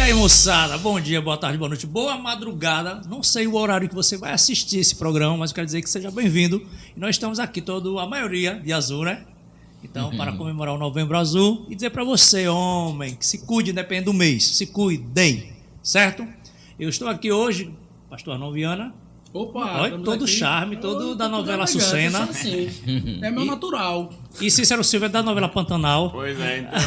aí, moçada, bom dia, boa tarde, boa noite, boa madrugada. Não sei o horário que você vai assistir esse programa, mas eu quero dizer que seja bem-vindo. E nós estamos aqui, a maioria de azul, né? Então, para comemorar o Novembro Azul e dizer para você, homem, que se cuide, depende do mês, se cuidem, certo? Eu estou aqui hoje, pastor Arnon Viana. Opa, Olha, todo aqui. charme, todo da novela elegante, Açucena. Assim. É meu natural. E Cícero Silva é da novela Pantanal. Pois é, então.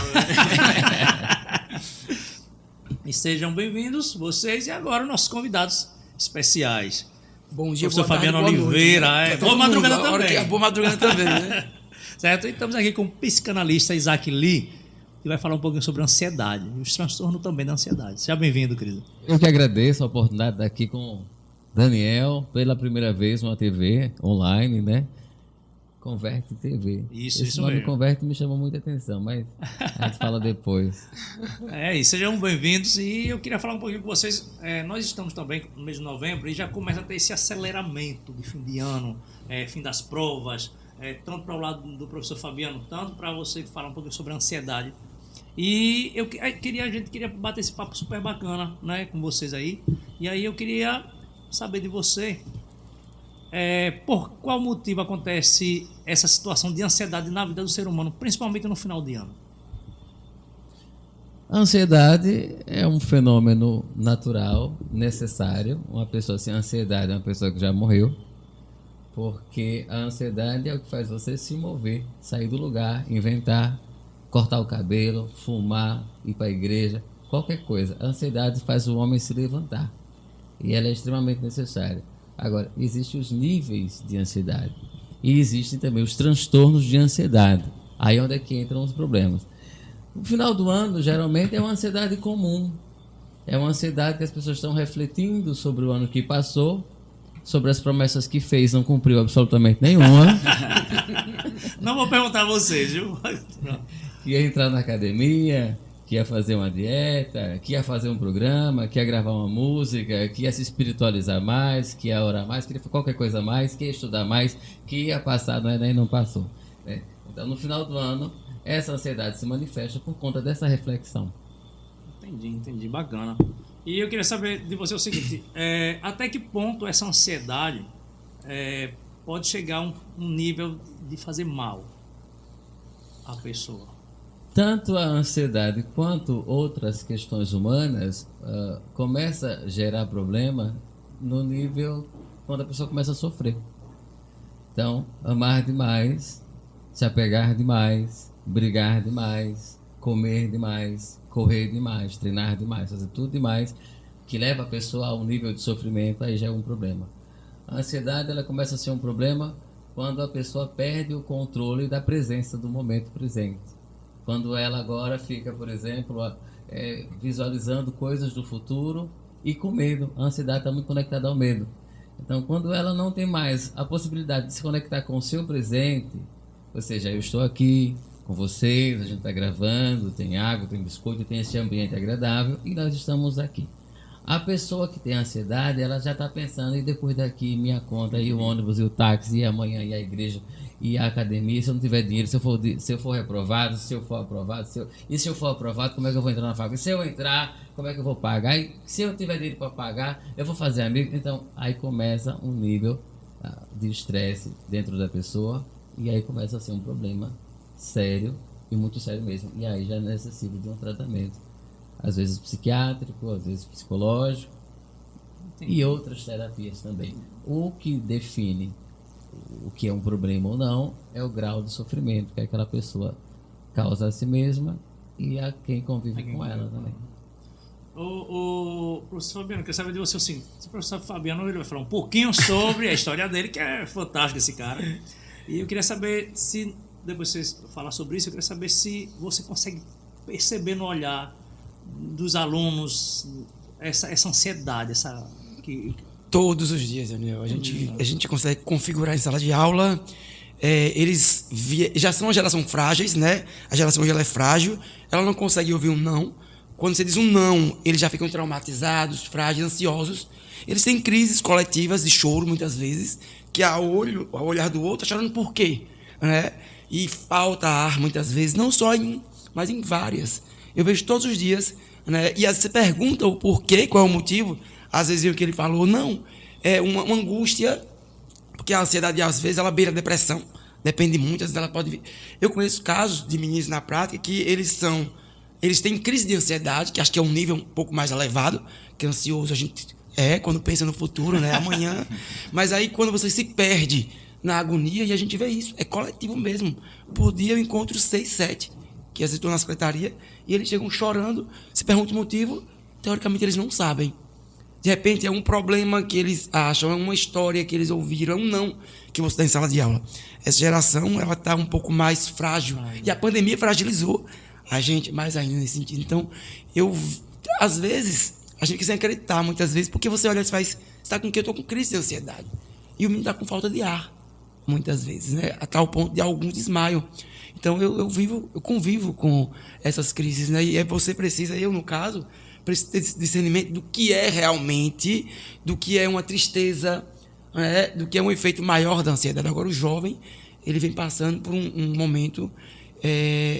E sejam bem-vindos, vocês, e agora nossos convidados especiais. Bom dia, Professor boa tarde, Fabiano boa Oliveira, noite, né? boa madrugada também. Boa madrugada também, né? Certo? E estamos aqui com o psicanalista Isaac Lee, que vai falar um pouquinho sobre ansiedade e os transtornos também da ansiedade. Seja bem-vindo, querido. Eu que agradeço a oportunidade de estar aqui com Daniel, pela primeira vez numa TV online, né? Converte TV. Isso nome mesmo. Converte me chamou muita atenção, mas a gente fala depois. E sejam bem-vindos. E eu queria falar um pouquinho com vocês. Nós estamos também no mês de novembro e já começa a ter esse aceleramento de fim de ano, fim das provas, tanto para o lado do professor Fabiano, tanto para você falar um pouquinho sobre a ansiedade. E a gente queria bater esse papo super bacana, né, com vocês aí. E aí eu queria saber de você, por qual motivo acontece essa situação de ansiedade na vida do ser humano, principalmente no final de ano? A ansiedade é um fenômeno natural, necessário. Uma pessoa sem ansiedade é uma pessoa que já morreu, porque a ansiedade é o que faz você se mover, sair do lugar, inventar, cortar o cabelo, fumar, ir para a igreja, qualquer coisa. A ansiedade faz o homem se levantar e ela é extremamente necessária. Agora, existem os níveis de ansiedade e existem também os transtornos de ansiedade. Aí é onde é que entram os problemas. No final do ano, geralmente, é uma ansiedade comum. É uma ansiedade que as pessoas estão refletindo sobre o ano que passou, sobre as promessas que fez, não cumpriu absolutamente nenhuma. Não vou perguntar a vocês, viu? Que ia entrar na academia, que ia fazer uma dieta, que ia fazer um programa, que ia gravar uma música, que ia se espiritualizar mais, que ia orar mais, que ia fazer qualquer coisa a mais, que ia estudar mais, que ia passar, e não passou. Né? Então, no final do ano, essa ansiedade se manifesta por conta dessa reflexão. Entendi, bacana. E eu queria saber de você o seguinte, até que ponto essa ansiedade pode chegar a um nível de fazer mal à pessoa? Tanto a ansiedade quanto outras questões humanas começa a gerar problema no nível quando a pessoa começa a sofrer. Então, amar demais, se apegar demais, brigar demais, comer demais, correr demais, treinar demais, fazer tudo demais, que leva a pessoa a um nível de sofrimento, aí já é um problema. A ansiedade ela começa a ser um problema quando a pessoa perde o controle da presença do momento presente. Quando ela agora fica, por exemplo, visualizando coisas do futuro e com medo. A ansiedade está muito conectada ao medo. Então, quando ela não tem mais a possibilidade de se conectar com o seu presente, ou seja, eu estou aqui com vocês, a gente está gravando, tem água, tem biscoito, tem esse ambiente agradável e nós estamos aqui. A pessoa que tem ansiedade, ela já está pensando, e depois daqui, minha conta, e o ônibus, e o táxi, e amanhã, e a igreja, e a academia, se eu não tiver dinheiro, se eu for reprovado, se eu for aprovado, se eu for aprovado, como é que eu vou entrar na faculdade? Se eu entrar, como é que eu vou pagar? E se eu tiver dinheiro para pagar, eu vou fazer amigo. Então, aí começa um nível de estresse dentro da pessoa, e aí começa a ser um problema sério, e muito sério mesmo. E aí já necessita de um tratamento. Às vezes psiquiátrico, às vezes psicológico. Entendi. E outras terapias também. O que define o que é um problema ou não é o grau de sofrimento que aquela pessoa causa a si mesma e a quem convive com ela também. O professor Fabiano, eu queria saber de você assim, o professor Fabiano ele vai falar um pouquinho sobre a história dele, que é fantástico esse cara. E eu queria saber se, depois de você falar sobre isso, eu queria saber se você consegue perceber no olhar dos alunos essa ansiedade, Todos os dias, Daniel. A gente consegue configurar em sala de aula. Eles já são uma geração frágeis, né? A geração hoje ela é frágil. Ela não consegue ouvir um não. Quando você diz um não, eles já ficam traumatizados, frágeis, ansiosos. Eles têm crises coletivas de choro, muitas vezes, que ao olhar do outro, tá chorando por quê? Né? E falta ar, muitas vezes, não só em um, mas em várias. Eu vejo todos os dias né? E às vezes você pergunta o porquê, qual é o motivo, às vezes o que ele falou, não, é uma angústia, porque a ansiedade às vezes ela beira a depressão, depende muito, às vezes ela pode vir. Eu conheço casos de meninos na prática que eles têm crise de ansiedade, que acho que é um nível um pouco mais elevado, que ansioso a gente quando pensa no futuro, né, amanhã, mas aí quando você se perde na agonia, e a gente vê isso, é coletivo mesmo. Por dia eu encontro 6, 7, que às vezes estou na secretaria, e eles chegam chorando, se perguntam o motivo, teoricamente eles não sabem. De repente é um problema que eles acham, é uma história que eles ouviram, é um não que você dá em sala de aula. Essa geração, ela está um pouco mais frágil, e a pandemia fragilizou a gente mais ainda nesse sentido. Então, às vezes, a gente quer sem acreditar, muitas vezes, porque você olha e faz, você está com o quê? Eu estou com crise de ansiedade. E o menino está com falta de ar, muitas vezes, né? A tal ponto de alguns desmaiam. Então, eu convivo com essas crises, né? E você precisa, eu no caso, preciso ter esse discernimento do que é realmente, do que é uma tristeza, né? Do que é um efeito maior da ansiedade. Agora, o jovem, ele vem passando por um momento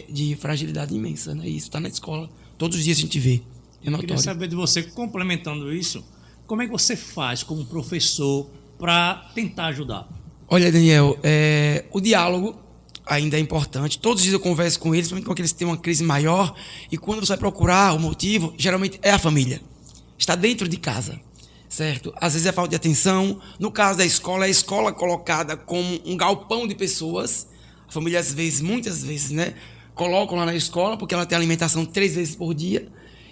de fragilidade imensa, né? E isso está na escola. Todos os dias a gente vê. É notório. Eu queria saber de você, complementando isso, como é que você faz como professor para tentar ajudar? Olha, Daniel, o diálogo ainda é importante. Todos os dias eu converso com eles, principalmente quando eles têm uma crise maior, e quando você vai procurar o motivo, geralmente é a família. Está dentro de casa, certo? Às vezes é falta de atenção. No caso da escola, é a escola colocada como um galpão de pessoas. A família, às vezes, muitas vezes, né, colocam lá na escola, porque ela tem alimentação 3 vezes por dia,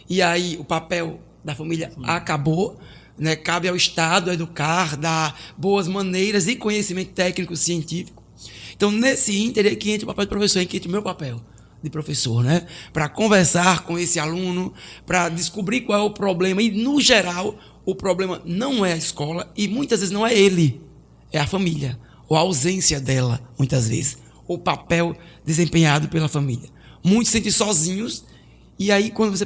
e aí o papel da família acabou, né? Cabe ao Estado educar, dar boas maneiras e conhecimento técnico científico. Então, nesse ínter é que entra o papel do professor, é que entra o meu papel de professor, né? Para conversar com esse aluno, para descobrir qual é o problema. E, no geral, o problema não é a escola e muitas vezes não é ele, é a família, ou a ausência dela, muitas vezes, o papel desempenhado pela família. Muitos se sentem sozinhos. E aí, quando você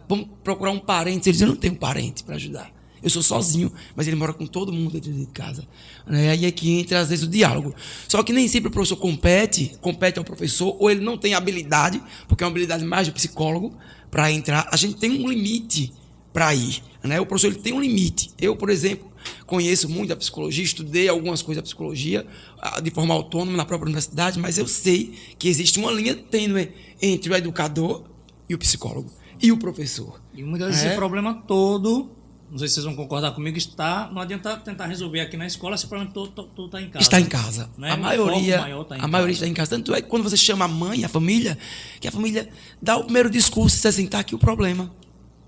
vamos procurar um parente, ele diz, eu não tenho parente para ajudar. Eu sou sozinho, mas ele mora com todo mundo dentro de casa. Né? Aí é que entra, às vezes, o diálogo. Só que nem sempre o professor compete ao professor, ou ele não tem habilidade, porque é uma habilidade mais do psicólogo, para entrar. A gente tem um limite para ir. Né? O professor ele tem um limite. Eu, por exemplo, conheço muito a psicologia, estudei algumas coisas da psicologia de forma autônoma na própria universidade, mas eu sei que existe uma linha tênue entre o educador e o psicólogo, e o professor. E muitas vezes esse problema todo, não sei se vocês vão concordar comigo, não adianta tentar resolver aqui na escola, esse problema todo está em casa. Está em casa. Né? A maioria está em casa. Tanto é que quando você chama a mãe, a família, que a família dá o primeiro discurso, diz assim, está aqui o problema.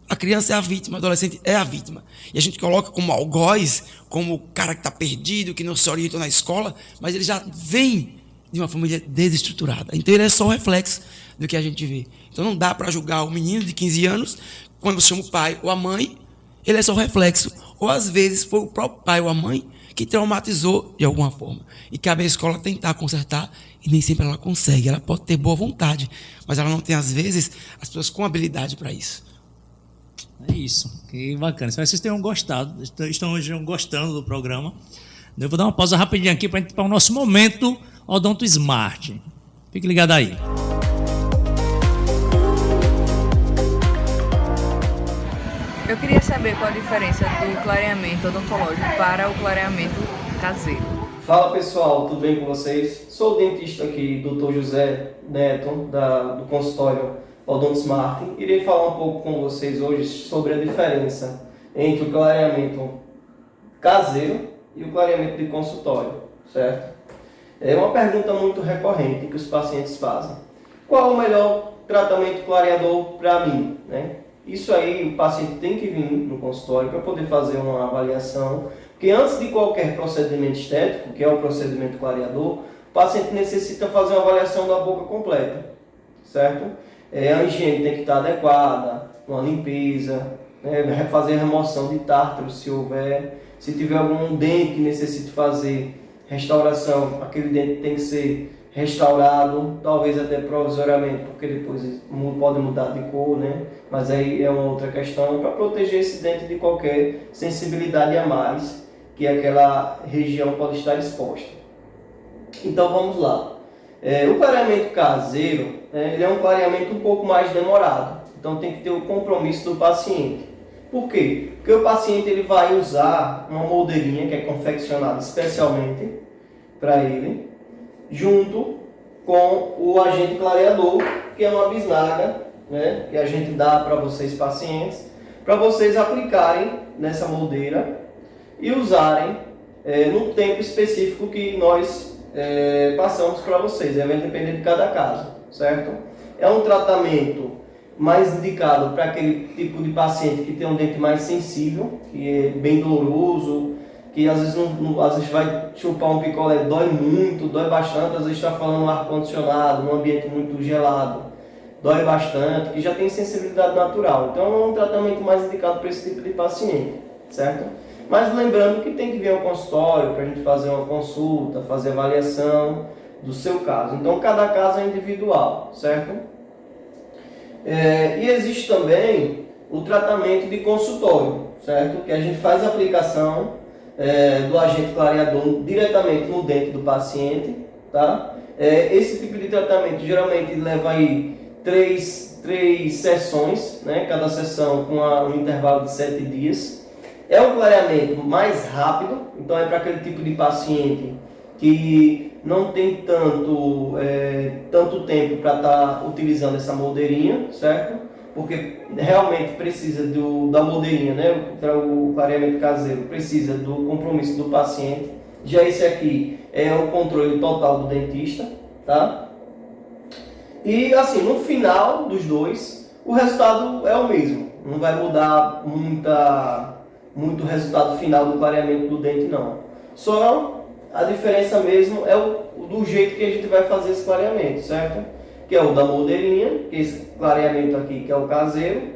A criança é a vítima, o adolescente é a vítima. E a gente coloca como algoz, como o cara que está perdido, que não se orienta na escola, mas ele já vem de uma família desestruturada. Então ele é só o reflexo do que a gente vê. Então não dá para julgar o menino de 15 anos, quando você chama o pai ou a mãe, ele é só o reflexo. Ou às vezes foi o próprio pai ou a mãe que traumatizou de alguma forma. E cabe à escola tentar consertar, e nem sempre ela consegue. Ela pode ter boa vontade, mas ela não tem, às vezes, as pessoas com habilidade para isso. É isso, que bacana. Espero que vocês tenham gostado, estão gostando do programa. Eu vou dar uma pausa rapidinho aqui para o nosso momento Odonto Smart. Fique ligado aí. Eu queria saber qual a diferença do clareamento odontológico para o clareamento caseiro. Fala pessoal, tudo bem com vocês? Sou o dentista aqui, Dr. José Neto, do consultório Odonto Smart. Irei falar um pouco com vocês hoje sobre a diferença entre o clareamento caseiro e o clareamento de consultório, certo? É uma pergunta muito recorrente que os pacientes fazem. Qual o melhor tratamento clareador para mim, né? Isso aí o paciente tem que vir no consultório para poder fazer uma avaliação, porque antes de qualquer procedimento estético, que é o procedimento clareador, o paciente necessita fazer uma avaliação da boca completa, certo? A higiene tem que estar adequada, uma limpeza, né? Fazer remoção de tártaro se houver, se tiver algum dente que necessite fazer restauração, aquele dente tem que ser restaurado, talvez até provisoriamente, porque depois pode mudar de cor, né? Mas aí é uma outra questão, para proteger esse dente de qualquer sensibilidade a mais que aquela região pode estar exposta. Então vamos lá. O clareamento caseiro, ele é um clareamento um pouco mais demorado. Então tem que ter o compromisso do paciente. Por quê? Porque o paciente ele vai usar uma moldeirinha que é confeccionada especialmente para ele, junto com o agente clareador, que é uma bisnaga, né, que a gente dá para vocês pacientes, para vocês aplicarem nessa moldeira e usarem no tempo específico que nós passamos para vocês. Vai depender de cada caso, certo? É um tratamento mais indicado para aquele tipo de paciente que tem um dente mais sensível, que é bem doloroso, que às vezes, às vezes vai chupar um picolé, dói muito, dói bastante, às vezes está falando no ar-condicionado, num ambiente muito gelado, dói bastante, que já tem sensibilidade natural. Então é um tratamento mais indicado para esse tipo de paciente, certo? Mas lembrando que tem que vir ao consultório para a gente fazer uma consulta, fazer avaliação do seu caso. Então cada caso é individual, certo? E existe também o tratamento de consultório, certo? Que a gente faz a aplicação do agente clareador diretamente no dente do paciente, tá? Esse tipo de tratamento geralmente leva aí três sessões, né? Cada sessão com um intervalo de 7 dias. É um clareamento mais rápido, então é para aquele tipo de paciente que não tem tanto tempo para estar utilizando essa moldeirinha, certo? Porque realmente precisa da moldeirinha, né? Para o clareamento caseiro, precisa do compromisso do paciente. Já esse aqui é o controle total do dentista, tá? E assim, no final dos dois, o resultado é o mesmo. Não vai mudar muito o resultado final do clareamento do dente, não. Só a diferença mesmo é do jeito que a gente vai fazer esse clareamento, certo? Que é o da moldeirinha, que esse clareamento aqui, que é o caseiro.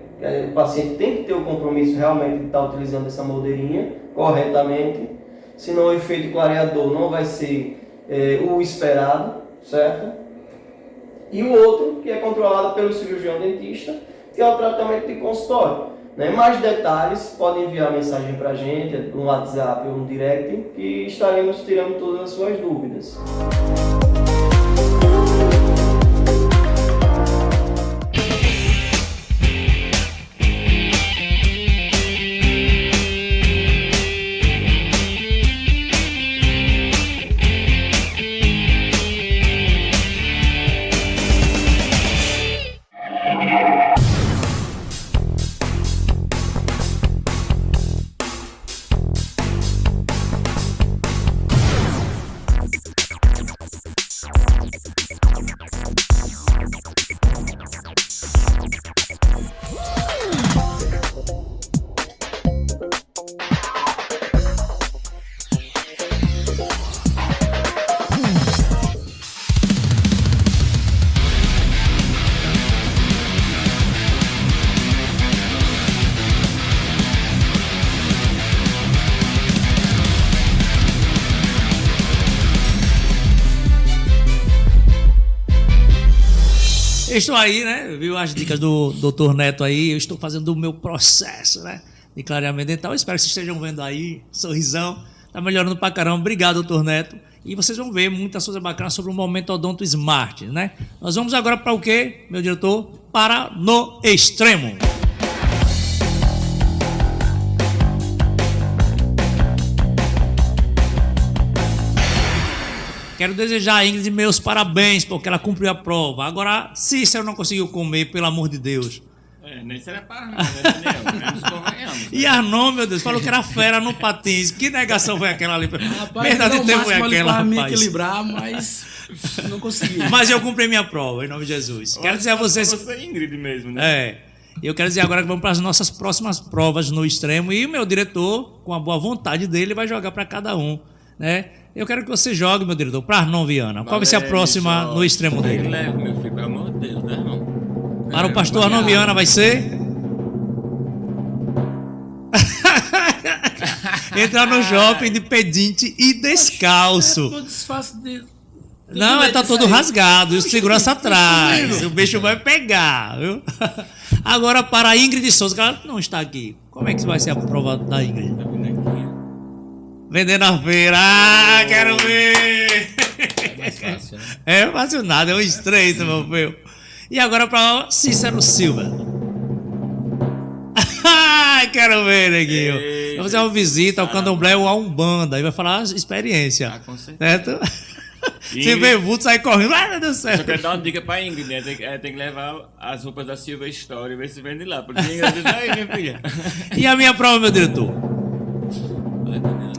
O paciente tem que ter o compromisso realmente de estar utilizando essa moldeirinha corretamente, senão o efeito clareador não vai ser o esperado, certo? E o outro, que é controlado pelo cirurgião dentista, que é o tratamento de consultório. Mais detalhes, podem enviar mensagem para a gente, no WhatsApp ou no direct, que estaremos tirando todas as suas dúvidas. Estou aí, né? Viu as dicas do Dr. Neto aí. Eu estou fazendo o meu processo, né? De clareamento dental. Eu espero que vocês estejam vendo aí. Sorrisão. Tá melhorando pra caramba. Obrigado, Dr. Neto. E vocês vão ver muitas coisas bacanas sobre o Momento Odonto Smart, né? Nós vamos agora para o quê, meu diretor? Para No Extremo. Quero desejar a Ingrid meus parabéns, porque ela cumpriu a prova. Agora, Cícero não conseguiu comer, pelo amor de Deus. Nem será para não, né? E Arnon, meu Deus, falou que era fera no patins. Que negação foi aquela ali? Rapaz, Verdade, tempo foi aquela, para me rapaz. equilibrar, mas não consegui. Mas eu cumpri minha prova, em nome de Jesus. Quero dizer a vocês... Você é Ingrid mesmo, né? Eu quero dizer agora que vamos para as nossas próximas provas no extremo. E o meu diretor, com a boa vontade dele, vai jogar para cada um, né? Eu quero que você jogue, meu diretor, para Arnon Viana. Qual vai ser a próxima no extremo dele? Leve, meu filho, pelo amor de Deus, né, irmão? Para o pastor Arnon Viana vai ser... Entrar no shopping de pedinte e descalço. Eu desfaço de... Não, tá todo rasgado. E o segurança atrás. O bicho vai pegar, viu? Agora para a Ingrid Souza, que ela não está aqui. Como é que vai ser a prova da Ingrid? Vender na feira. Ah, quero ver! É mais fácil, né? É fácil nada, é um estreito, meu filho. E agora para Cícero Silva. Ai, quero ver, neguinho. Ei, Vai fazer uma visita ao sabe. Candomblé ou a Umbanda. Aí vai falar a experiência. Ah, com certeza. Certo? Se Ingrid- vê vulto, sai correndo. Ai, meu Deus do céu. Só quero dar uma dica pra Ingrid, né? Tem que levar as roupas da Silva Story e ver se vende lá. Porque Ingrid diz, aí, minha filha. E a minha prova, meu diretor?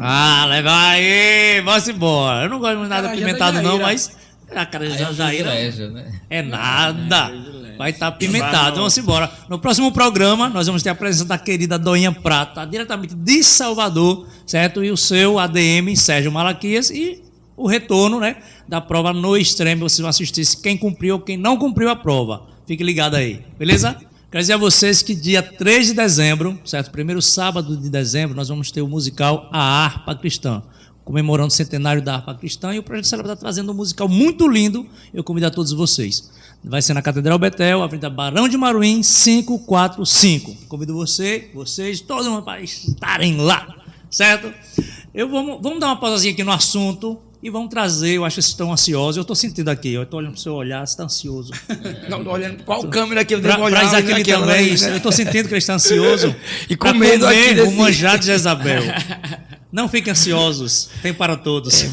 Ah, leva aí, vamos embora. Eu não gosto de nada Cara, já apimentado, tá não, Jaira. mas a cara Aí de é um Jaira privilégio, né? é nada. privilégio. Vai estar apimentado. Vamos embora. No próximo programa, nós vamos ter a presença da querida Doinha Prata, diretamente de Salvador, certo? E o seu ADM, Sérgio Malaquias, e o retorno, né, da prova no extremo. Vocês vão assistir quem cumpriu ou quem não cumpriu a prova. Fique ligado aí, beleza? Quero dizer a vocês que dia 3 de dezembro, certo? Primeiro sábado de dezembro, nós vamos ter o musical A Harpa Cristã, comemorando o centenário da Harpa Cristã, e o Projeto Celebra está trazendo um musical muito lindo. Eu convido a todos vocês. Vai ser na Catedral Betel, Avenida Barão de Maruim, 545. Convido vocês, todos para estarem lá, certo? Vamos dar uma pausazinha aqui no assunto e vamos trazer, eu acho que vocês estão ansiosos. Eu estou sentindo aqui, eu estou olhando para o seu olhar, você está ansioso. Não, tô olhando qual câmera que eu Pra devo olhar. Isaac olhando aquela também, ali, né? eu estou sentindo que ele está ansioso. E com pra medo aqui comer desse- o manjar de Jezabel. Não fiquem ansiosos, tem para todos.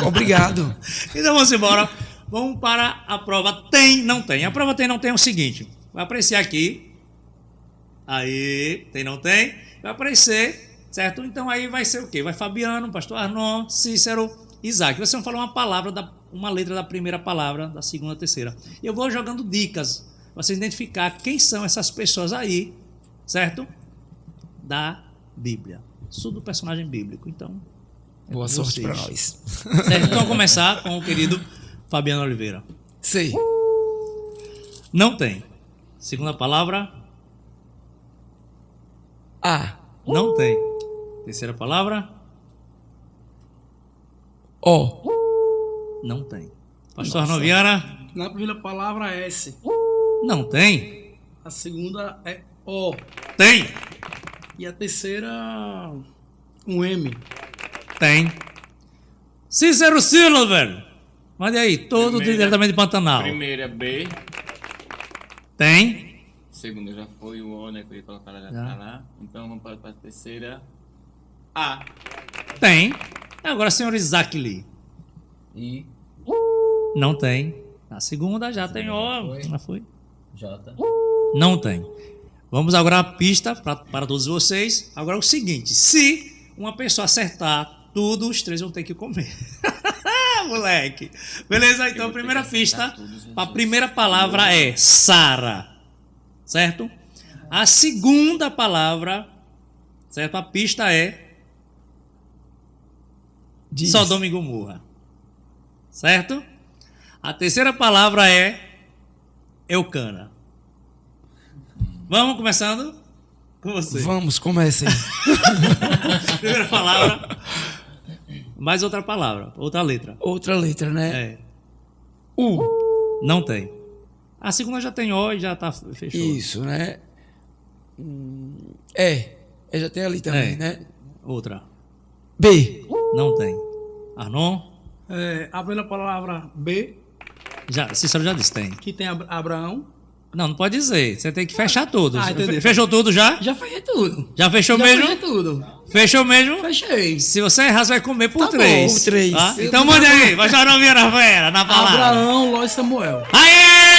Obrigado. Então vamos embora. Vamos para a prova tem, não tem. A prova tem, não tem é o seguinte. Vai aparecer aqui. Aí, tem, não tem. Vai aparecer, certo? Então aí vai ser o quê? Vai Fabiano, Pastor Arnon, Cícero, Isaac. Vocês vão falar uma palavra, uma letra da primeira palavra, da segunda, terceira. E eu vou jogando dicas para vocês identificar quem são essas pessoas aí, certo? Da Bíblia. Sou do personagem bíblico, então... é Boa com sorte vocês. pra nós. Certo? Então vamos começar com o querido Fabiano Oliveira. Sei. Não tem. Segunda palavra, A. não tem. Terceira palavra, O. não tem. Pastor Arnon Viana, Na primeira palavra é S. não tem. A segunda é O. Tem. E a terceira, um M. Tem. Cícero Silva, mande aí, todo Primeira. diretamente de Pantanal. Primeira B. Tem. Segunda já foi o O, né? Que eu ia colocar lá, Já. tá lá. Então vamos para a terceira. A. Tem. Agora, senhor Isaac Lee. E Não tem. A segunda já tem. Ó, foi. já foi. J. Não tem. Vamos agora a pista para todos vocês. Agora é o seguinte: se uma pessoa acertar tudo, os três vão ter que comer. Moleque. Beleza? Então a primeira pista, a primeira palavra é Sara. Certo? A segunda palavra, certo? A pista é Diz. Sodoma e Gomorra. Certo? A terceira palavra é Eucana. Vamos começando com você. Vamos, comecem. Primeira palavra. Mais outra palavra, outra letra. Outra letra, né? É. U. Não tem. A segunda já tem O e já tá fechou. Isso, né? É. É, já tem ali também, É. né? Outra. B. Não tem. Arnon? A primeira palavra B, Já, Cícero já disse, tem. que tem Abraão. Não pode dizer. Você tem que fechar todos. entendi. Fechou tudo já? Já fechei tudo. Já fechou Já mesmo? fechei tudo. Fechou mesmo? Fechei. Se você errar, você vai comer por Tá bom, 3. por três. Tá? Então manda aí. Vai já não vir na fera, na palavra. Abraão, Ló e Samuel. Aê!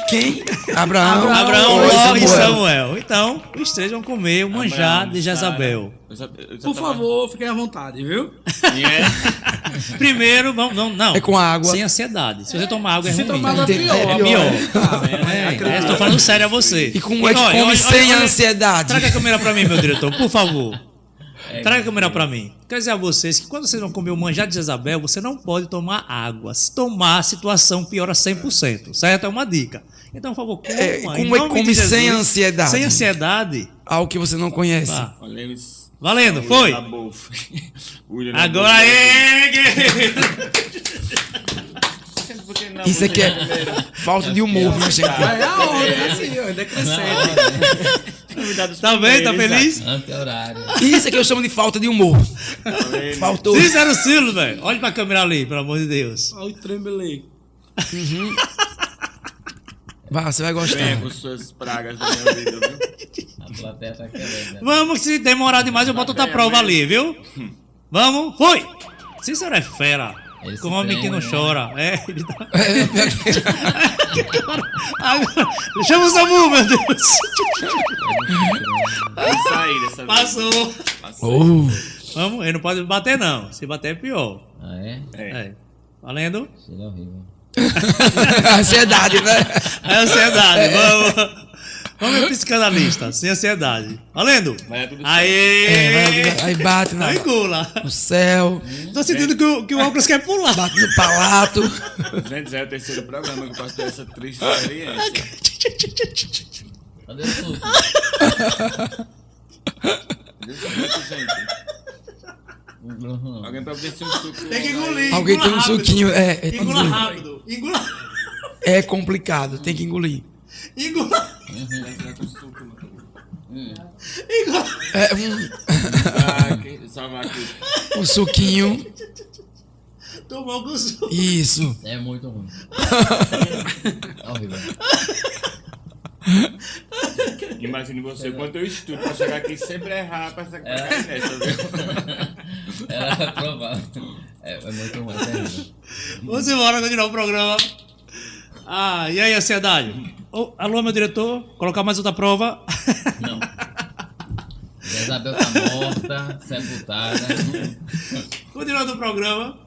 Quem? Abraão. Abraão, Ló Ló e Samuel. Então, os três vão comer o manjar Abraão, de Jezabel. Sara. Por favor, fiquem à vontade, viu? Primeiro, vamos, não. É com água. Sem ansiedade. Se você tomar água, é Se ruim. tomar água é pior. É pior. É, Estou falando sério a você. E como é que come sem ansiedade? Traga a câmera pra mim, meu diretor, por favor. Traga a câmera pra mim. Quero dizer a vocês que quando vocês vão comer o manjar de Jezabel, você não pode tomar água. Se tomar, a situação piora 100%. Certo? É uma dica. Então, por favor, coma. É, em como é que nome come de Jesus. sem ansiedade? Sem ansiedade. Algo que você não conhece. Vá. Olhemos. Valendo, foi? Agora aí, guerreiro. Isso aqui é falta de humor, minha gente. É a hora, é assim, ó, decrescente. Tá bem? Tá feliz? Anti-horário. Isso aqui eu chamo de falta de humor. Faltou. Cícero Silva, velho. Olha pra câmera ali, pelo amor de Deus. Olha o tremblay. Você vai gostar. Venha com suas pragas da minha vida, viu? A plateia tá querendo. Né? Vamos, que se demorar demais eu boto outra prova ali, viu? Vamos, foi! Cícero é fera. Ele se Com homem que não treme, né? chora. Ele tá... Agora, chama o SAMU, meu Deus. Vamos sair dessa Passou. Vamos, ele não pode bater, não. Se bater é pior. Ah, é? É. Valendo? Ele é horrível. Ansiedade, né? É ansiedade. Vamos ver psicanalista. Sem ansiedade. Valendo? Vai tudo certo. Aê! Aí bate Não engula. no céu, Tô sentindo que o óculos quer pular. bate no palato. Gente, já é o terceiro programa que eu passo por essa triste experiência. Cadê o suco? Gente, Uhum. alguém pra ver se um suco... Tem que engolir. Alguém tem um rápido. suquinho. Engula rápido. Engula. É complicado, tem que engolir. Engula. Engula. Salvar aqui. Um suquinho. Tomou com suco. Isso. É muito ruim. É horrível. Imagine você, quanto eu estudo pra chegar aqui e sempre errar pra cair nessa, viu? Era provável. É muito ruim, é terrível. Vamos embora continuar o programa. E aí, ansiedade? Alô, meu diretor, colocar mais outra prova. Não. Isabel tá morta, sepultada. Continuando o programa,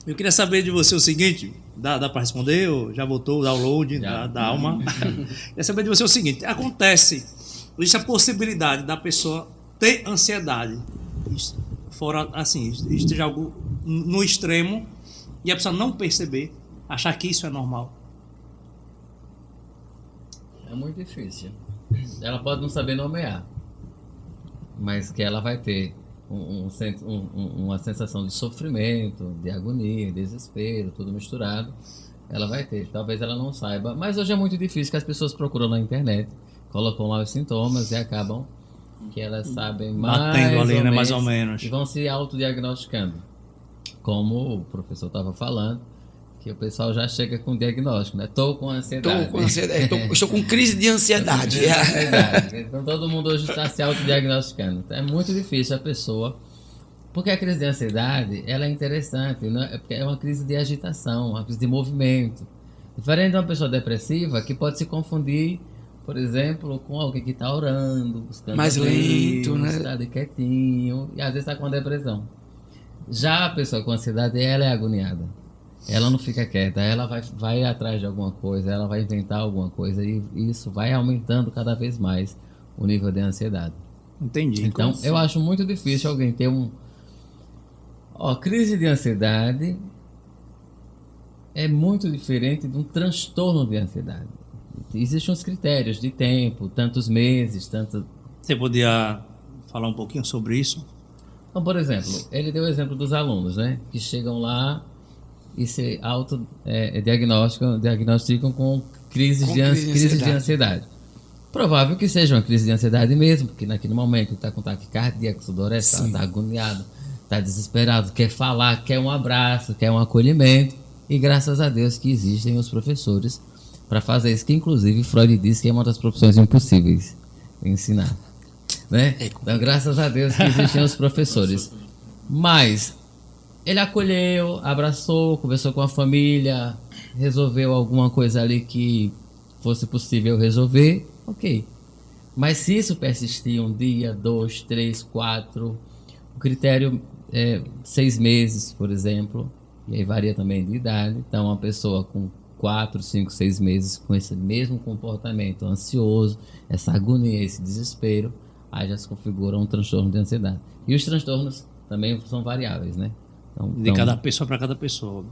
eu queria saber de você o seguinte. Dá para responder? Ou já voltou o download da alma? Queria saber de você o seguinte. Existe a possibilidade da pessoa ter ansiedade. Fora, assim, esteja algo no extremo e a pessoa não perceber, achar que isso é normal. É muito difícil. Ela pode não saber nomear, mas que ela vai ter uma sensação de sofrimento, de agonia, desespero, tudo misturado. Ela vai ter. Talvez ela não saiba, mas hoje é muito difícil que as pessoas procuram na internet, colocam lá os sintomas e acabam que elas sabem Batendo ali, né? Mais ou menos. E vão se autodiagnosticando. Como o professor estava falando, que o pessoal já chega com diagnóstico, né? Estou com ansiedade. Estou com ansiedade. Estou com crise de ansiedade. Então todo mundo hoje está se autodiagnosticando. É muito difícil a pessoa, porque a crise de ansiedade, ela é interessante, né? Porque é uma crise de agitação, uma crise de movimento. Diferente de uma pessoa depressiva que pode se confundir, por exemplo, com alguém que está orando, buscando mais lento, né? Está ali quietinho, e às vezes está com depressão. Já a pessoa com ansiedade, ela é agoniada. Ela não fica quieta, ela vai atrás de alguma coisa, ela vai inventar alguma coisa e isso vai aumentando cada vez mais o nível de ansiedade. Entendi. Então, eu acho muito difícil alguém ter crise de ansiedade é muito diferente de um transtorno de ansiedade. Existem uns critérios de tempo, tantos meses, Você podia falar um pouquinho sobre isso? Então, por exemplo, ele deu o exemplo dos alunos, né? Que chegam lá e se diagnosticam com crise de ansiedade. Provável que seja uma crise de ansiedade mesmo, porque naquele momento está com taquicardia cardíaco, sudorese, está agoniado, está desesperado, quer falar, quer um abraço, quer um acolhimento. E graças a Deus que existem os professores para fazer isso, que inclusive Freud disse que é uma das profissões impossíveis de ensinar. Né? Então, graças a Deus que existem os professores. Mas ele acolheu, abraçou, conversou com a família, resolveu alguma coisa ali que fosse possível resolver, ok. Mas se isso persistir 1 dia, 2, 3, 4, o critério é 6 meses, por exemplo, e aí varia também de idade. Então, uma pessoa com 4, 5, 6 meses com esse mesmo comportamento ansioso, essa agonia, esse desespero, aí já se configura um transtorno de ansiedade. E os transtornos também são variáveis, né? Então, De cada pessoa para cada pessoa.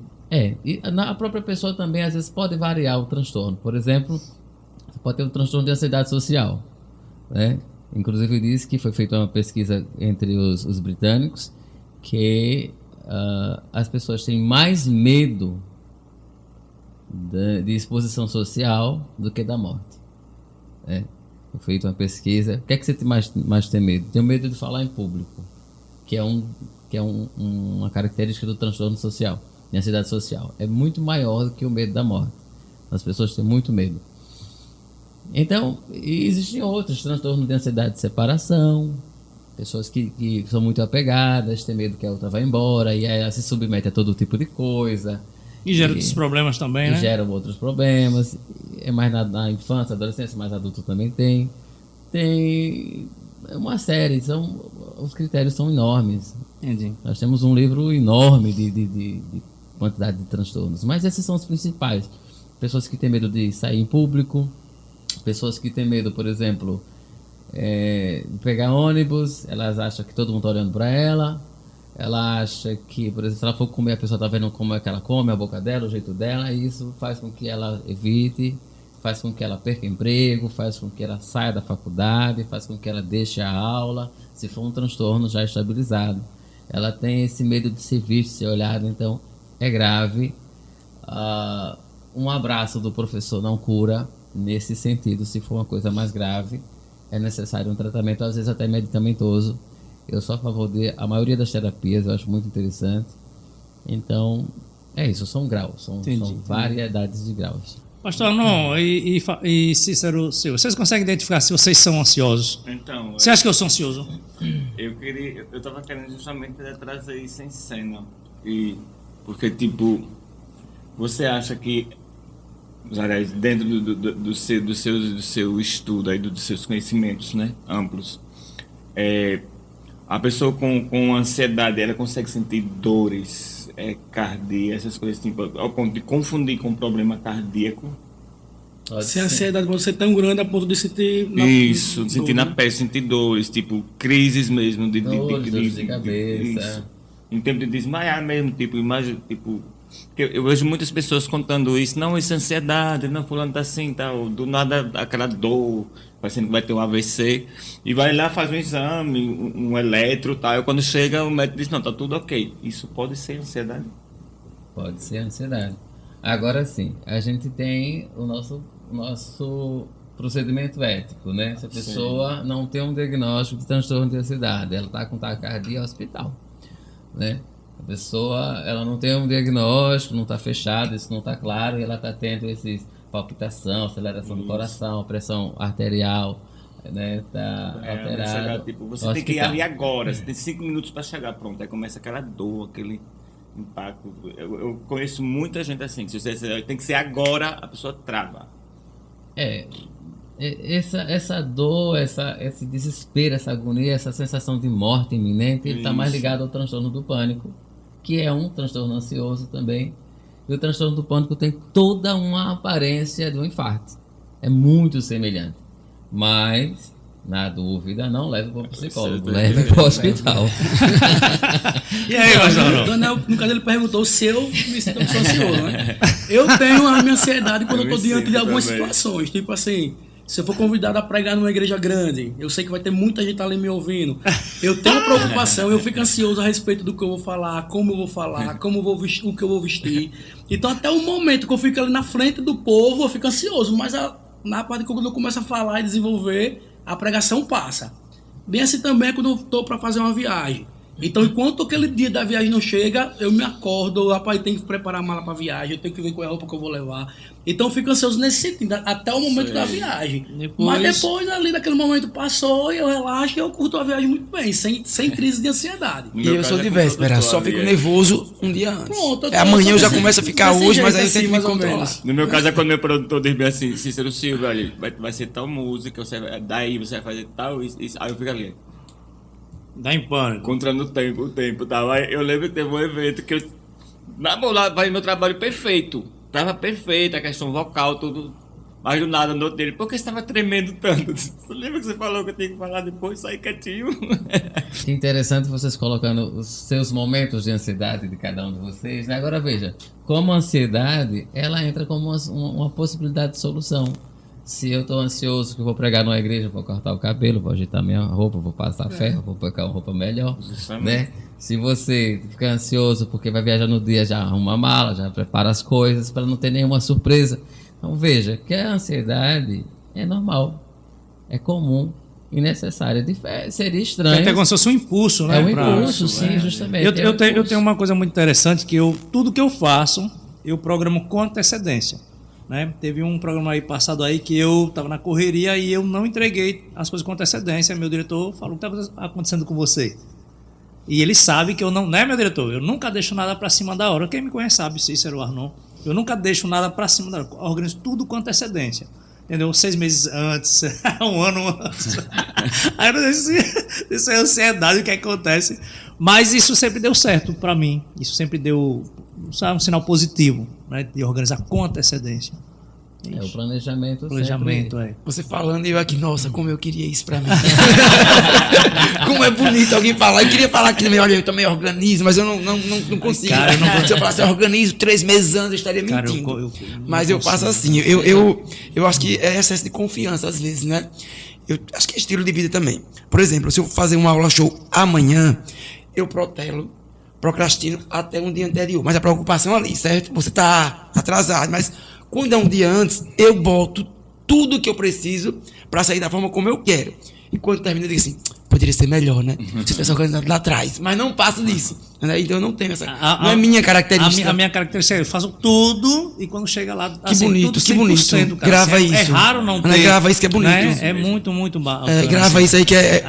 E a própria pessoa também às vezes pode variar o transtorno. Por exemplo, você pode ter um transtorno de ansiedade social, né? Inclusive diz que foi feita uma pesquisa entre os britânicos que as pessoas têm mais medo de exposição social do que da morte. Foi feita uma pesquisa. O que é que você mais tem medo? Tenho medo de falar em público, que é uma característica do transtorno social, de ansiedade social. É muito maior do que o medo da morte. As pessoas têm muito medo. Então, e existem outros transtornos de ansiedade de separação, pessoas que são muito apegadas, têm medo que a outra vá embora, e aí ela se submete a todo tipo de coisa. E gera outros problemas também, E né? geram outros problemas. É mais na infância, adolescência, mais adulto também tem. Tem uma série, os critérios são enormes. Entendi. Nós temos um livro enorme de quantidade de transtornos, mas esses são os principais. Pessoas que têm medo de sair em público, pessoas que têm medo, por exemplo, de pegar ônibus, elas acham que todo mundo está olhando para ela, ela acha que, por exemplo, se ela for comer, a pessoa está vendo como é que ela come, a boca dela, o jeito dela, e isso faz com que ela evite, faz com que ela perca emprego, faz com que ela saia da faculdade, faz com que ela deixe a aula, se for um transtorno já estabilizado. Ela tem esse medo de ser vista, ser olhada, então é grave. Um abraço do professor não cura nesse sentido. Se for uma coisa mais grave, é necessário um tratamento, às vezes até medicamentoso. Eu sou a favor a maioria das terapias, eu acho muito interessante. Então, é isso, são graus, são variedades de graus. Pastor, não, e Cícero Silva, vocês conseguem identificar se vocês são ansiosos? Então, Você acha que eu sou ansioso? eu tava querendo justamente trazer isso em cena. Porque, tipo, você acha que, aliás, dentro do seu estudo, aí, dos seus conhecimentos, né, amplos, a pessoa com ansiedade, ela consegue sentir dores cardíacas, essas coisas assim, ao ponto de confundir com problema cardíaco? Se a ansiedade pode ser tão grande a ponto de sentir... Isso, sentir na pele, sentir dores, tipo, crises mesmo. Dores de cabeça. Isso. Em tempo de desmaiar mesmo, tipo, imagem, tipo... Eu vejo muitas pessoas contando isso, não, isso é ansiedade, não, fulano tá assim, tal, do nada aquela dor, parecendo que vai ter um AVC, e vai lá, faz um exame, um eletro, tal, e quando chega o médico diz, não, tá tudo ok. Isso pode ser ansiedade? Pode ser ansiedade. Agora sim, a gente tem o nosso procedimento ético, né? Se a pessoa não tem um diagnóstico de transtorno de ansiedade, ela está com taquicardia, é hospital, né? A pessoa, ela não tem um diagnóstico, não está fechado, isso não está claro, e ela está tendo esses palpitação, aceleração do coração, pressão arterial, né? Tá alterada. Tipo, você tem que ir ali agora, você tem 5 minutos para chegar, pronto, aí começa aquela dor, aquele impacto. Eu conheço muita gente assim, se você tem que ser agora, a pessoa trava. Essa dor, esse desespero, essa agonia, essa sensação de morte iminente, ele está mais ligado ao transtorno do pânico, que é um transtorno ansioso também. E o transtorno do pânico tem toda uma aparência de um infarto. É muito semelhante. Mas, na dúvida, não leve para o psicólogo, leve para o hospital. E aí, Pastor? Daniel, no caso, ele perguntou se eu me sinto ansioso, né? Eu tenho a minha ansiedade quando eu estou diante de algumas situações. Tipo assim, se eu for convidado a pregar numa igreja grande, eu sei que vai ter muita gente ali me ouvindo. Eu tenho uma preocupação, eu fico ansioso a respeito do que eu vou falar, como eu vou falar, como eu vou vestir, o que eu vou vestir. Então, até o momento que eu fico ali na frente do povo, eu fico ansioso. Mas na parte que eu começo a falar e desenvolver, a pregação passa. Bem assim também é quando eu estou para fazer uma viagem. Então, enquanto aquele dia da viagem não chega, eu me acordo, rapaz, tem que preparar a mala para a viagem, eu tenho que ver qual é a roupa que eu vou levar. Então, eu fico ansioso nesse sentido, até o momento da viagem. Mas depois, ali, daquele momento passou, e eu relaxo e eu curto a viagem muito bem, sem crise de ansiedade. E eu sou de véspera, só fico nervoso um dia antes. Pronto, Amanhã eu já começo a ficar hoje, mas aí eu assim, tento me mais ou controlar. menos. No meu caso é quando meu produtor diz bem assim, Cícero Silva, ali, vai ser tal música, daí você vai fazer tal, isso, aí eu fico ali. Dá em pânico. Encontrando o tempo, tá? Aí eu lembro que teve um evento que eu... Na bola, vai meu trabalho perfeito. Tava perfeito, a questão vocal, tudo. Mas do nada, no outro dele, por que você estava tremendo tanto? Você lembra que você falou que eu tinha que falar depois, sair quietinho? Que interessante vocês colocando os seus momentos de ansiedade de cada um de vocês, né? Agora veja, como a ansiedade, ela entra como uma possibilidade de solução. Se eu estou ansioso que eu vou pregar numa igreja, vou cortar o cabelo, vou ajeitar minha roupa, vou passar ferro, vou pegar uma roupa melhor, né? Se você ficar ansioso porque vai viajar no dia, já arruma a mala, já prepara as coisas para não ter nenhuma surpresa. Então veja que a ansiedade é normal, é comum e necessária. Seria estranho. Até como se fosse um impulso, né? É um impulso, sim, justamente. Eu tenho uma coisa muito interessante que tudo que eu faço, eu programo com antecedência. né? Teve um programa aí passado aí que eu estava na correria e eu não entreguei as coisas com antecedência. Meu diretor falou: o que está acontecendo com você? E ele sabe que eu não, né, meu diretor? Eu nunca deixo nada para cima da hora. Quem me conhece sabe, Cícero Arnon. Eu nunca deixo nada para cima da hora. Organizo tudo com antecedência. Entendeu? 6 meses antes, um ano antes. Aí eu não sei se isso é ansiedade, o que acontece. Mas isso sempre deu certo para mim. Isso sempre deu, sabe, um sinal positivo, né, de organizar com antecedência. O planejamento Planejamento, é. Você falando e eu aqui, nossa, como eu queria isso pra mim. Como é bonito alguém falar. Eu queria falar aqui também, olha, eu também organizo, mas eu não consigo. Cara, eu não consigo. Se eu falasse, eu organizo 3 meses antes, eu estaria mentindo. Mas eu faço assim, eu acho que é excesso de confiança às vezes, né? Eu acho que é estilo de vida também. Por exemplo, se eu fazer uma aula show amanhã, eu procrastino até um dia anterior. Mas a preocupação ali, certo? Você tá atrasado, mas quando é um dia antes, eu boto tudo que eu preciso para sair da forma como eu quero. E quando termina, eu digo assim, poderia ser melhor, né? Se tivesse organizado lá atrás. Mas não passo disso. Né? Então eu não tenho essa... não é minha característica. A minha característica é eu faço tudo e quando chega lá... Que assim, bonito, que bonito. Cara, grava isso. É raro não ter. Grava isso que é bonito. Né? É muito, muito bacana. Grava isso aí que é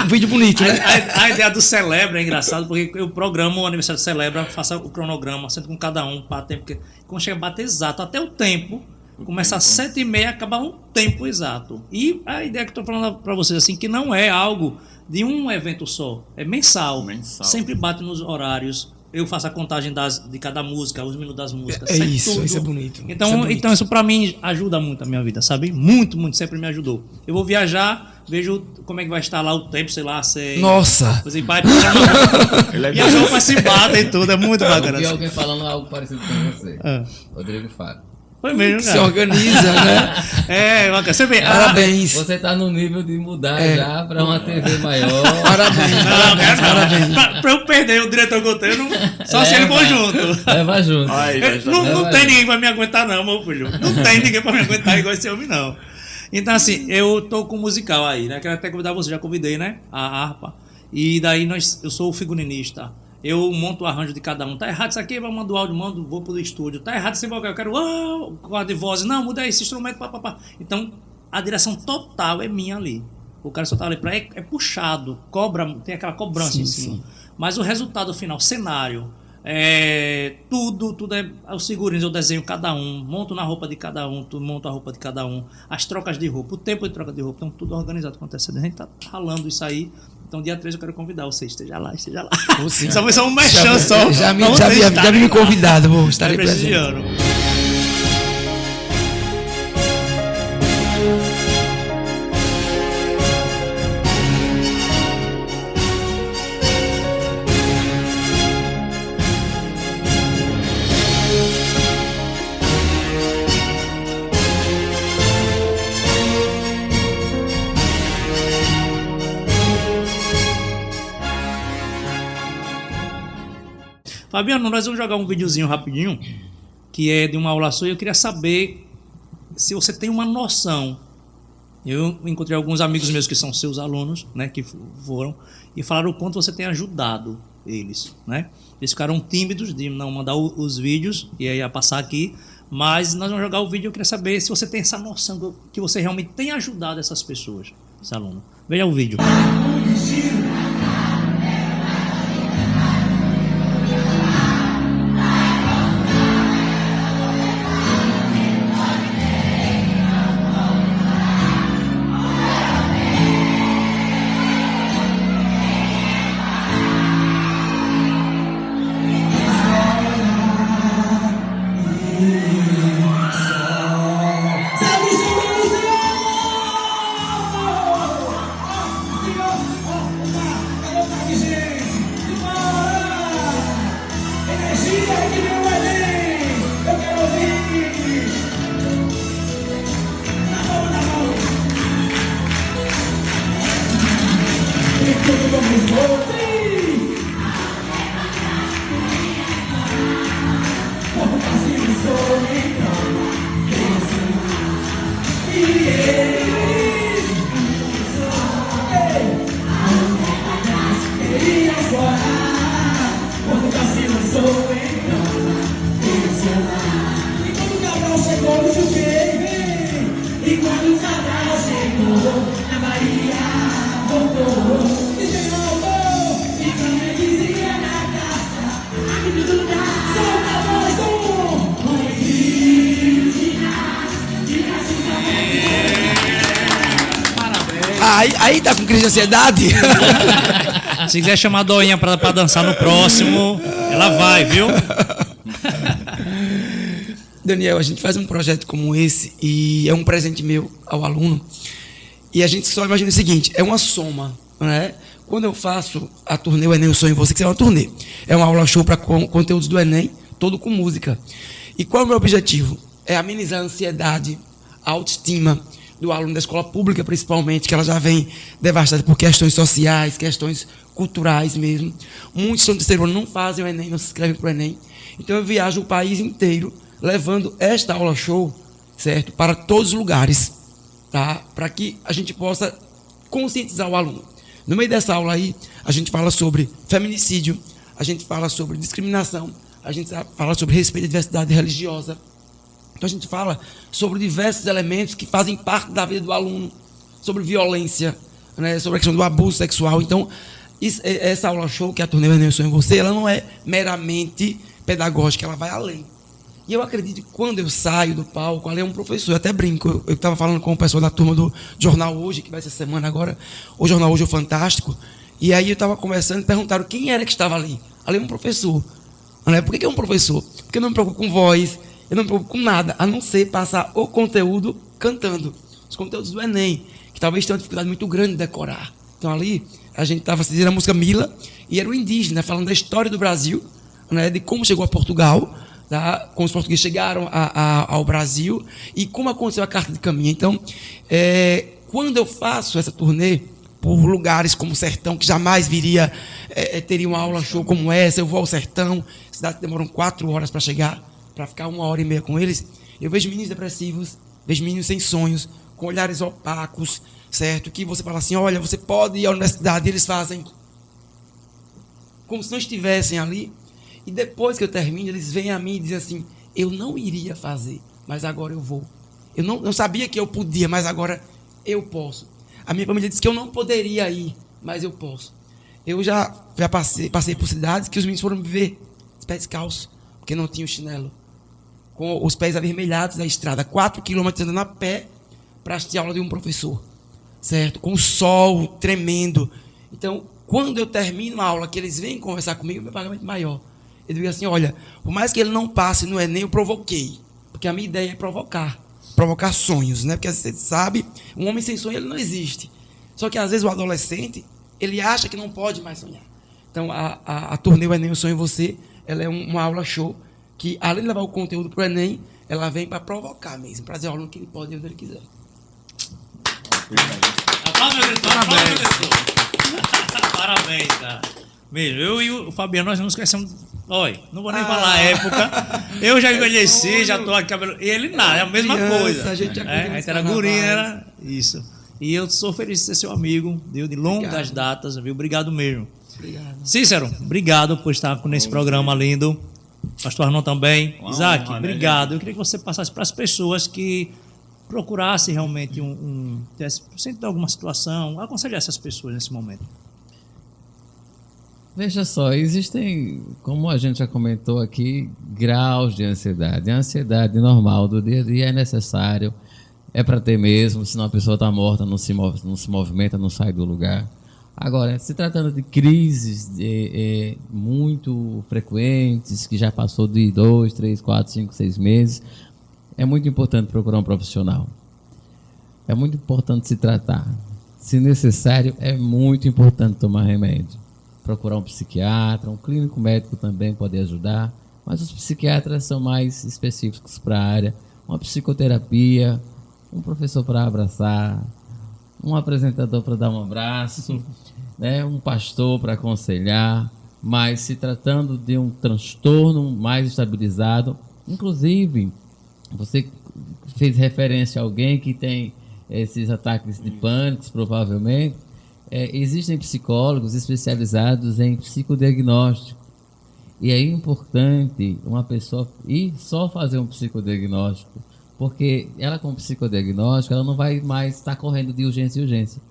um vídeo bonito, né? A ideia do Celebra é engraçado porque eu programo o aniversário do Celebra, faço o cronograma, sento com cada um para tempo. Porque quando chega, bate exato até o tempo. Começa às 7h30 acabar um tempo exato. E a ideia que eu estou falando para vocês assim, que não é algo de um evento só, é mensal. Sempre bate nos horários. Eu faço a contagem de cada música, os minutos das músicas. Isso é bonito. Então isso para mim ajuda muito a minha vida, sabe? Muito, muito, sempre me ajudou. Eu vou viajar, vejo como é que vai estar lá o tempo, sei lá, Nossa! E as roupas se batem e tudo, é muito bacana. Eu vi alguém falando algo parecido com você. Rodrigo Fábio. Foi mesmo, cara. Se organiza, né? Você vê. Parabéns. Você tá no nível de mudar já para uma TV maior. Parabéns. Pra eu perder o diretor que eu tenho, só se ele for junto. Leva junto. Não tem ninguém pra me aguentar, não, meu filho. Não tem ninguém pra me aguentar igual esse homem, não. Então, assim, eu tô com um musical aí, né? Quero até convidar você, já convidei, né? A harpa. E daí eu sou o figurinista. Eu monto o arranjo de cada um. Tá errado isso aqui, vai mandar o áudio, vou pro estúdio. Tá errado esse vocal, eu quero quadro de voz. Não, muda esse instrumento, papapá. Então, a direção total é minha ali. O cara só tá ali é puxado, tem aquela cobrança em cima. Sim. Mas o resultado final, cenário, tudo é os figurinos, eu desenho cada um, monto na roupa de cada um, monto a roupa de cada um, as trocas de roupa, o tempo de troca de roupa, então tudo organizado com antecedência. A gente tá ralando isso aí. Então, dia 3 eu quero convidar você, esteja lá. Só foi só um mexão só. Já me convidado, vou estar prestigiando. Fabiano, nós vamos jogar um videozinho rapidinho, que é de uma aula sua, e eu queria saber se você tem uma noção. Eu encontrei alguns amigos meus que são seus alunos, né, que foram, e falaram o quanto você tem ajudado eles, né? Eles ficaram tímidos de não mandar os vídeos, e aí ia passar aqui, mas nós vamos jogar o vídeo. Eu queria saber se você tem essa noção que você realmente tem ajudado essas pessoas, esse aluno. Veja o vídeo. Quando o Cabral chegou Aí tá com crise de ansiedade? Se quiser chamar a Doinha pra dançar no próximo, ela vai, viu? Daniel, a gente faz um projeto como esse e é um presente meu ao aluno. E a gente só imagina o seguinte, é uma soma, né? Quando eu faço a turnê, o Enem, eu Sonho em Você, que é uma turnê. É uma aula show para conteúdos do Enem, todo com música. E qual é o meu objetivo? É amenizar a ansiedade, a autoestima do aluno da escola pública, principalmente, que ela já vem devastada por questões sociais, questões culturais mesmo. Muitos estão de terceiro ano, não fazem o Enem, não se inscrevem para o Enem. Então eu viajo o país inteiro levando esta aula show, certo, para todos os lugares, tá? Para que a gente possa conscientizar o aluno. No meio dessa aula aí, a gente fala sobre feminicídio, a gente fala sobre discriminação, a gente fala sobre respeito à diversidade religiosa. Então a gente fala sobre diversos elementos que fazem parte da vida do aluno, sobre violência, né, sobre a questão do abuso sexual. Então, essa aula show, que é a turnê Enem, Eu Sonho em Você, ela não é meramente pedagógica, ela vai além. E eu acredito que quando eu saio do palco, ali é um professor, eu até brinco, eu estava falando com o pessoal da turma do Jornal Hoje, que vai ser semana agora, o Jornal Hoje é fantástico, e aí eu estava conversando e perguntaram quem era que estava ali. Ali é um professor. Né? Por que é um professor? Porque eu não me preocupo com voz, eu não me preocupo com nada, a não ser passar o conteúdo cantando. Os conteúdos do Enem, que talvez tenham uma dificuldade muito grande de decorar. Então ali, a gente estava assistindo a música Mila, e era o indígena, falando da história do Brasil, né, de como chegou a Portugal, tá? Como os portugueses chegaram ao Brasil e como aconteceu a Carta de Caminha. Então, quando eu faço essa turnê por lugares como o Sertão, que jamais viria, teria uma aula show como essa, eu vou ao Sertão, cidades que demoram 4 horas para chegar, para ficar 1h30 com eles, eu vejo meninos depressivos, vejo meninos sem sonhos, com olhares opacos, certo? Que você fala assim, olha, você pode ir à universidade, e eles fazem como se não estivessem ali. E depois que eu termino, eles vêm a mim e dizem assim, eu não iria fazer, mas agora eu vou. Eu não sabia que eu podia, mas agora eu posso. A minha família disse que eu não poderia ir, mas eu posso. Eu já passei por cidades que os meninos foram me ver, os pés descalços, porque não tinham chinelo. Com os pés avermelhados na estrada, 4 quilômetros andando a pé para assistir a aula de um professor, certo? Com o sol tremendo. Então, quando eu termino a aula, que eles vêm conversar comigo, meu pagamento é maior. Eu digo assim, olha, por mais que ele não passe no Enem, eu provoquei. Porque a minha ideia é provocar sonhos, né? Porque você sabe, um homem sem sonho, ele não existe. Só que às vezes o adolescente, ele acha que não pode mais sonhar. Então, a turnê O Enem, Eu Sonho em Você, ela é uma aula show, que além de levar o conteúdo para o Enem, ela vem para provocar mesmo, para dizer ao aluno que ele pode ir onde ele quiser. Parabéns, cara. Mesmo, eu e o Fabiano, nós não nos conhecemos. Olha, não vou nem falar a época. Eu já envelheci, já tô aqui cabelo. E ele nada, é a mesma criança, coisa. a gente já a gente era guri, era isso. E eu sou feliz de ser seu amigo, de longas datas, viu? Obrigado mesmo. Obrigado. Cícero, obrigado por estar nesse programa lindo. Pastor Arnon também. Isaac, obrigado. Eu queria que você passasse para as pessoas que procurassem realmente sente alguma situação, aconselhar essas pessoas nesse momento. Veja só, existem, como a gente já comentou aqui, graus de ansiedade. A ansiedade normal do dia a dia é necessário, é para ter mesmo, senão a pessoa está morta, não se movimenta, não sai do lugar. Agora, se tratando de crises muito frequentes, que já passou de 2, 3, 4, 5, 6 meses, é muito importante procurar um profissional. É muito importante se tratar. Se necessário, é muito importante tomar remédio. Procurar um psiquiatra, um clínico médico também pode ajudar, mas os psiquiatras são mais específicos para a área. Uma psicoterapia, um professor para abraçar, um apresentador para dar um abraço, né? Um pastor para aconselhar, mas se tratando de um transtorno mais estabilizado, inclusive, você fez referência a alguém que tem esses ataques de pânico, provavelmente, existem psicólogos especializados em psicodiagnóstico. E é importante uma pessoa ir só fazer um psicodiagnóstico, porque ela com psicodiagnóstico, ela não vai mais estar correndo de urgência em urgência.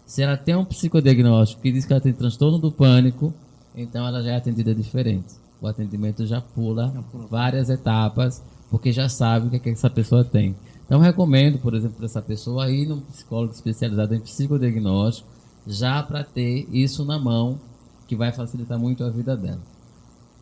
Se ela tem um psicodiagnóstico que diz que ela tem transtorno do pânico, então ela já é atendida diferente. O atendimento já pula várias etapas, porque já sabe o que essa pessoa tem. Então, recomendo, por exemplo, para essa pessoa ir num psicólogo especializado em psicodiagnóstico, já para ter isso na mão, que vai facilitar muito a vida dela.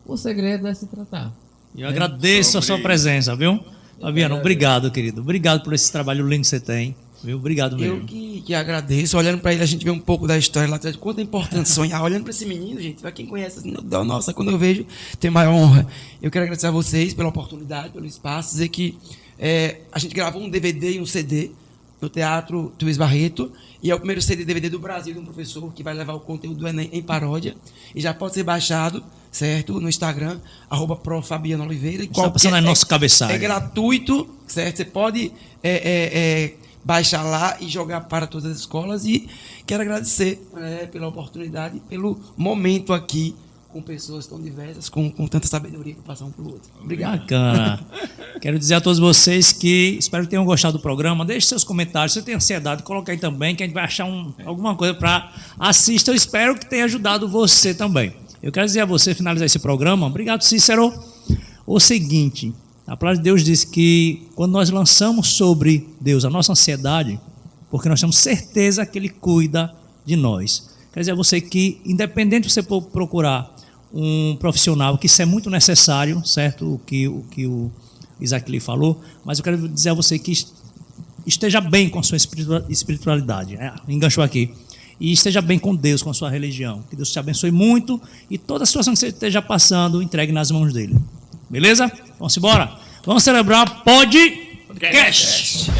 O segredo é se tratar. Eu agradeço a sua presença, viu? Fabiano, obrigado, querido. Obrigado por esse trabalho lindo que você tem. Viu? Obrigado mesmo. Eu que agradeço. Olhando para ele, a gente vê um pouco da história lá atrás, de quanto é importante sonhar. Olhando para esse menino, gente, para quem conhece, assim, nossa, quando eu vejo, tem maior honra. Eu quero agradecer a vocês pela oportunidade, pelo espaço, dizer que a gente gravou um DVD e um CD no Teatro Luiz Barreto, e é o primeiro CD e DVD do Brasil de um professor que vai levar o conteúdo do Enem em paródia, e já pode ser baixado, certo? No Instagram, @proffabianooliveira. Está passando aí nosso cabeçalho. É gratuito, certo? Você pode baixar lá e jogar para todas as escolas, e quero agradecer pela oportunidade, pelo momento aqui, com pessoas tão diversas, com tanta sabedoria que passam um para o outro. Obrigado. Bacana. Quero dizer a todos vocês que espero que tenham gostado do programa. Deixe seus comentários. Se você tem ansiedade, coloque aí também, que a gente vai achar alguma coisa para assistir. Eu espero que tenha ajudado você também. Eu quero dizer a você, finalizar esse programa, obrigado, Cícero, o seguinte: a palavra de Deus diz que quando nós lançamos sobre Deus a nossa ansiedade, porque nós temos certeza que Ele cuida de nós. Quer dizer a você que, independente de você procurar um profissional, que isso é muito necessário, certo? O que o Isaac lhe falou, mas eu quero dizer a você que esteja bem com a sua espiritualidade, enganchou aqui, e esteja bem com Deus, com a sua religião. Que Deus te abençoe muito, e toda a situação que você esteja passando, entregue nas mãos dele. Beleza? Vamos embora? Vamos celebrar Podcast!